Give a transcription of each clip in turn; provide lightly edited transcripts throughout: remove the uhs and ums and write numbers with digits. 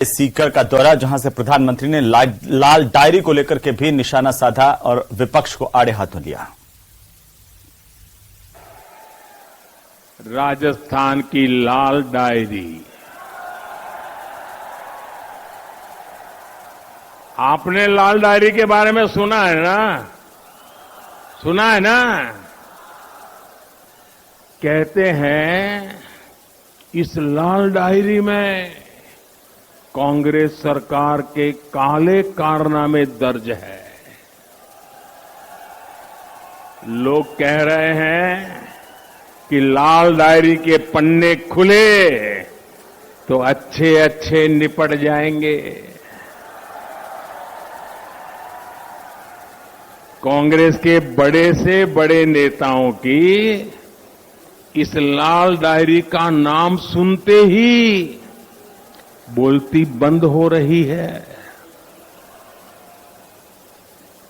सीकर का दौरा, जहां से प्रधानमंत्री ने लाल डायरी को लेकर के भी निशाना साधा और विपक्ष को आड़े हाथों लिया। राजस्थान की लाल डायरी, आपने लाल डायरी के बारे में सुना है ना? सुना है ना? कहते हैं इस लाल डायरी में कांग्रेस सरकार के काले कारनामे दर्ज है। लोग कह रहे हैं कि लाल डायरी के पन्ने खुले तो अच्छे अच्छे निपट जाएंगे। कांग्रेस के बड़े से बड़े नेताओं की इस लाल डायरी का नाम सुनते ही बोलती बंद हो रही है।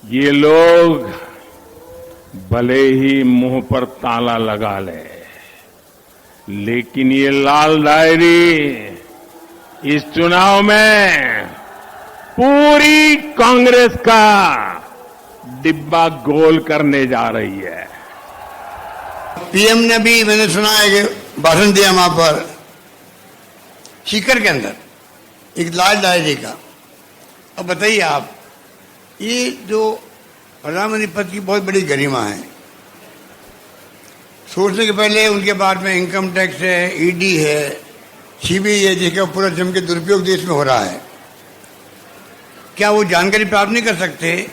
ये लोग भले ही मुंह पर ताला लगा ले, लेकिन ये लाल डायरी इस चुनाव में पूरी कांग्रेस का डिब्बा गोल करने जा रही है। पीएम ने भी, मैंने सुना है कि भाषण दिया वहां पर सीकर के अंदर एक लाल डायरी का। अब बताइए आप, ये जो प्रधानमंत्री पद की बहुत बड़ी गरिमा है, सोचने के पहले उनके बाद में इनकम टैक्स है, ईडी है, सीबीआई है, जिसका पूरा जम के दुरुपयोग देश में हो रहा है। क्या वो जानकारी प्राप्त नहीं कर सकते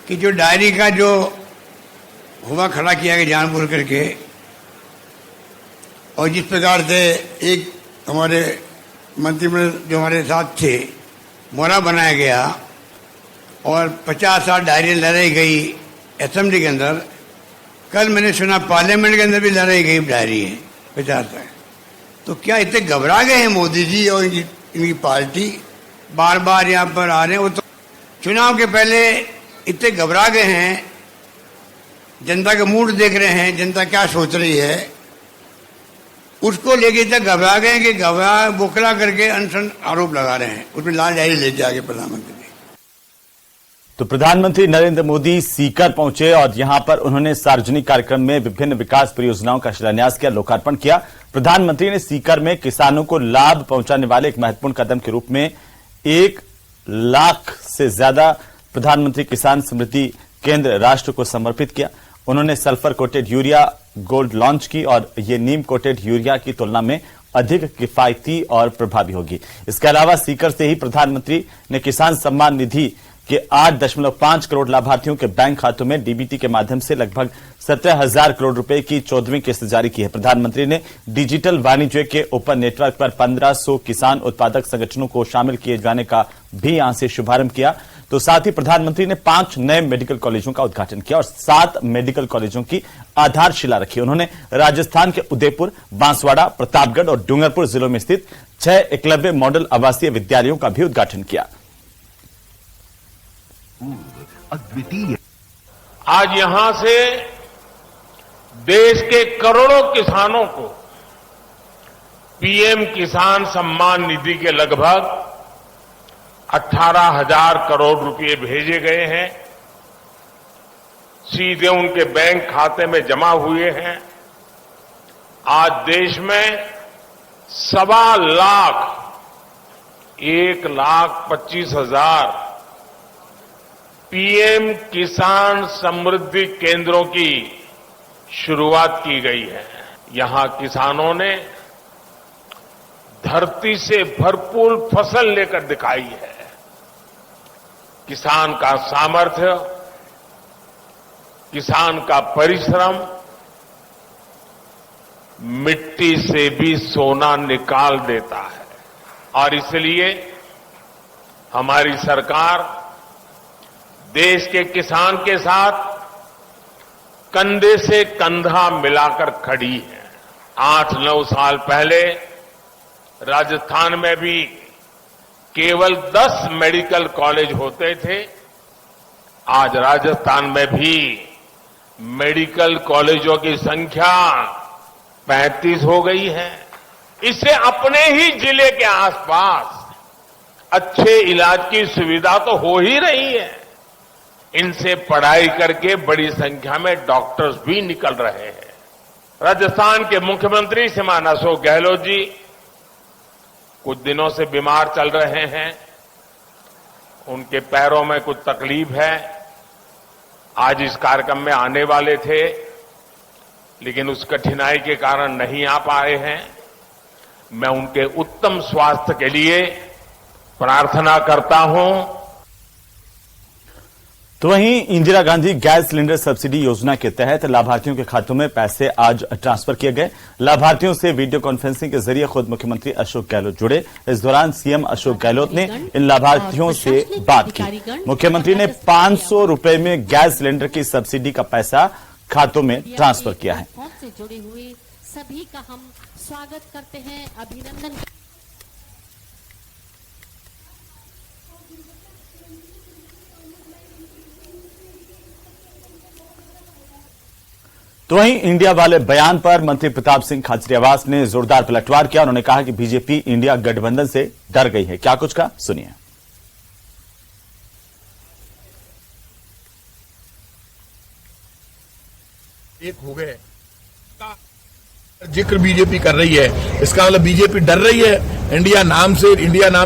कि जो डायरी का जो हुआ खड़ा किया गया जानबूझ करके, और जिस प्रकार से एक हमारे मंत्रिमंडल जो हमारे साथ थे मोहरा बनाया गया और 50-60 डायरी लड़ाई गई असेंबली के अंदर। कल मैंने सुना पार्लियामेंट के अंदर भी लड़ाई गई डायरी है 50 तक। तो क्या इतने घबरा गए हैं मोदी जी और इनकी पार्टी? बार बार यहाँ पर आ रहे हैं। वो तो चुनाव के पहले इतने घबरा गए हैं, जनता का मूड देख रहे हैं, जनता क्या सोच रही है उसको लेके इतना घबरा गए कि घबरा बोखला करके अनशन आरोप लगा रहे हैं। उसमें लाल डायरी ले जाके प्रधानमंत्री। तो प्रधानमंत्री नरेंद्र मोदी सीकर पहुंचे और यहां पर उन्होंने सार्वजनिक कार्यक्रम में विभिन्न विकास परियोजनाओं का शिलान्यास किया, लोकार्पण किया। प्रधानमंत्री ने सीकर में किसानों को लाभ पहुंचाने वाले एक महत्वपूर्ण कदम के रूप में 1 लाख से ज्यादा प्रधानमंत्री किसान समृद्धि केंद्र राष्ट्र को समर्पित किया। उन्होंने sulphur coated urea gold launch की और ये नीम कोटेड यूरिया की तुलना में अधिक किफायती और प्रभावी होगी। इसके अलावा सीकर से ही प्रधानमंत्री ने किसान सम्मान निधि के 8.5 करोड़ लाभार्थियों के बैंक खातों में डीबीटी के माध्यम से लगभग 17,000 करोड़ रुपए की 14वीं किस्त जारी की है। प्रधानमंत्री ने डिजिटल वाणिज्य के ओपन नेटवर्क पर 1500 किसान उत्पादक संगठनों को शामिल किए जाने का भी यहां से शुभारंभ किया। तो साथ ही प्रधानमंत्री ने 5 नए मेडिकल कॉलेजों का उद्घाटन किया और 7 मेडिकल कॉलेजों की आधारशिला रखी। उन्होंने राजस्थान के उदयपुर, बांसवाड़ा, प्रतापगढ़ और डूंगरपुर जिलों में स्थित 6 एकलव्य मॉडल आवासीय विद्यालयों का भी उद्घाटन किया। अद्वितीय। आज यहां से देश के करोड़ों किसानों को पीएम किसान सम्मान निधि के लगभग 18,000 करोड़ रुपए भेजे गए हैं, सीधे उनके बैंक खाते में जमा हुए हैं। आज देश में 1.25 लाख 1,25,000 पीएम किसान समृद्धि केंद्रों की शुरुआत की गई है। यहां किसानों ने धरती से भरपूर फसल लेकर दिखाई है। किसान का सामर्थ्य, किसान का परिश्रम मिट्टी से भी सोना निकाल देता है। और इसलिए हमारी सरकार देश के किसान के साथ कंधे से कंधा मिलाकर खड़ी है। 8-9 साल पहले राजस्थान में भी केवल 10 मेडिकल कॉलेज होते थे। आज राजस्थान में भी मेडिकल कॉलेजों की संख्या 35 हो गई है। इससे अपने ही जिले के आसपास अच्छे इलाज की सुविधा तो हो ही रही है, इनसे पढ़ाई करके बड़ी संख्या में डॉक्टर्स भी निकल रहे हैं। राजस्थान के मुख्यमंत्री श्रीमान अशोक गहलोत जी कुछ दिनों से बीमार चल रहे हैं, उनके पैरों में कुछ तकलीफ है। आज इस कार्यक्रम में आने वाले थे, लेकिन उस कठिनाई के कारण नहीं आ पाए हैं। मैं उनके उत्तम स्वास्थ्य के लिए प्रार्थना करता हूं। तो वहीं Indira Gandhi gas cylinder subsidy योजना के तहत लाभार्थियों के खातों में पैसे आज ट्रांसफर किए गए। लाभार्थियों से वीडियो कॉन्फ्रेंसिंग के जरिए खुद मुख्यमंत्री अशोक गहलोत जुड़े। इस दौरान सीएम अशोक गहलोत ने इन लाभार्थियों से बात की। मुख्यमंत्री ने 500 रुपए में गैस सिलेंडर की सब्सिडी का पैसा खातों में ट्रांसफर किया है। से जुड़े हुए सभी का हम स्वागत करते हैं, अभिनंदन। तो वहीं इंडिया वाले बयान पर मंत्री प्रताप सिंह खाचरियावास ने जोरदार पलटवार किया। उन्होंने कहा कि बीजेपी इंडिया गठबंधन से डर गई है। क्या कुछ कहा, सुनिए। एक हो गए जिक्र बीजेपी कर रही है, इसका मतलब बीजेपी डर रही है। इंडिया नाम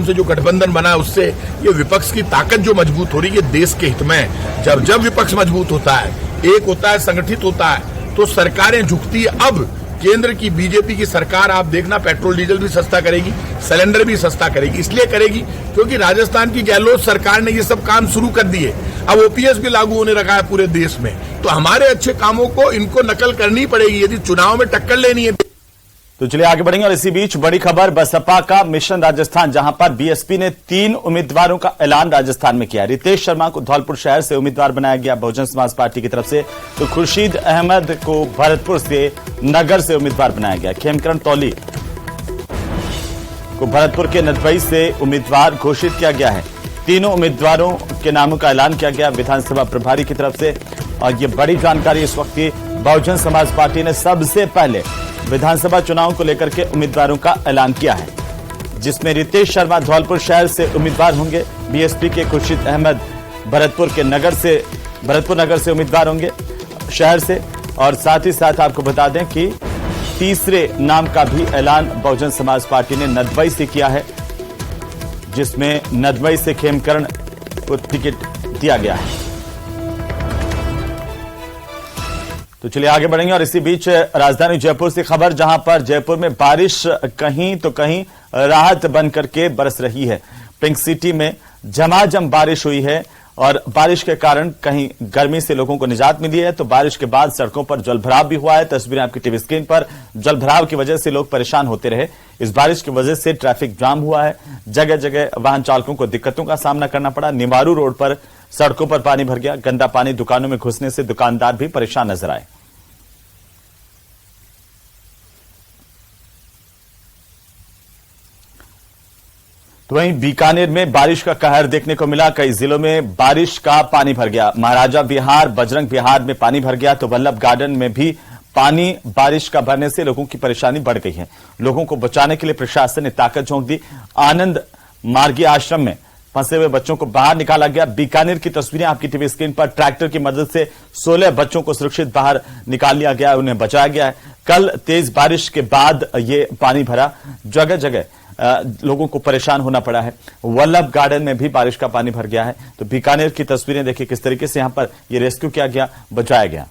से जो गठबंधन बना उससे ये विपक्ष की ताकत जो मजबूत हो रही है देश के हित में। जब विपक्ष मजबूत होता है, एक होता है, संगठित होता है, तो सरकारें झुकती है। अब केंद्र की बीजेपी की सरकार आप देखना पेट्रोल डीजल भी सस्ता करेगी, सिलेंडर भी सस्ता करेगी। इसलिए करेगी क्योंकि राजस्थान की गहलोत सरकार ने ये सब काम शुरू कर दिए। अब ओपीएस भी लागू होने लगा है पूरे देश में, तो हमारे अच्छे कामों को इनको नकल करनी पड़ेगी यदि चुनाव में टक्कर लेनी है। तो चलिए आगे बढ़ेंगे। और इसी बीच बड़ी खबर बसपा का मिशन राजस्थान, जहां पर बीएसपी ने 3 उम्मीदवारों का ऐलान राजस्थान में किया। रितेश शर्मा को धौलपुर शहर से उम्मीदवार बनाया गया बहुजन समाज पार्टी की तरफ से, तो खुर्शीद अहमद को भरतपुर से नगर से उम्मीदवार बनाया गया। खेमकरण तौली को भरतपुर के नदबई से उम्मीदवार घोषित किया गया है। तीनों उम्मीदवारों के नामों का ऐलान किया गया विधानसभा प्रभारी की तरफ से। और ये बड़ी जानकारी इस वक्त की, बहुजन समाज पार्टी ने सबसे पहले विधानसभा चुनाव को लेकर के उम्मीदवारों का ऐलान किया है, जिसमें रितेश शर्मा धौलपुर शहर से उम्मीदवार होंगे। बीएसपी के खुर्शीद अहमद भरतपुर नगर से उम्मीदवार होंगे शहर से। और साथ ही साथ आपको बता दें कि तीसरे नाम का भी ऐलान बहुजन समाज पार्टी ने नदबई से किया है, जिसमें नदबई से खेमकरण को टिकट दिया गया है। तो चलिए आगे बढ़ेंगे। और इसी बीच राजधानी जयपुर से खबर, जहां पर जयपुर में बारिश कहीं तो कहीं राहत बनकर के बरस रही है। पिंक सिटी में झमाझम बारिश हुई है और बारिश के कारण कहीं गर्मी से लोगों को निजात मिली है, तो बारिश के बाद सड़कों पर जलभराव भी हुआ है। तस्वीरें आपकी टीवी स्क्रीन पर। जलभराव की वजह से लोग परेशान होते रहे। इस बारिश की वजह से ट्रैफिक जाम हुआ है, जगह जगह वाहन चालकों को दिक्कतों का सामना करना पड़ा। निवारू रोड पर सड़कों पर पानी भर गया। गंदा पानी दुकानों में घुसने से दुकानदार भी परेशान नजर आए। तो वहीं बीकानेर में बारिश का कहर देखने को मिला। कई जिलों में बारिश का पानी भर गया। महाराजा विहार, बजरंग विहार में पानी भर गया, तो वल्लभ गार्डन में भी पानी बारिश का भरने से लोगों की परेशानी बढ़ गई है। लोगों को बचाने के लिए प्रशासन ने ताकत झोंक दी। आनंद मार्गी आश्रम में फंसे हुए बच्चों को बाहर निकाला गया। बीकानेर की तस्वीरें आपकी टीवी स्क्रीन पर। ट्रैक्टर की मदद से 16 बच्चों को सुरक्षित बाहर निकाल लिया गया, उन्हें बचाया गया है। कल तेज बारिश के बाद ये पानी भरा, जगह जगह लोगों को परेशान होना पड़ा है। वल्लभ गार्डन में भी बारिश का पानी भर गया है। तो बीकानेर की तस्वीरें देखिए किस तरीके से यहां पर ये रेस्क्यू किया गया, बचाया गया।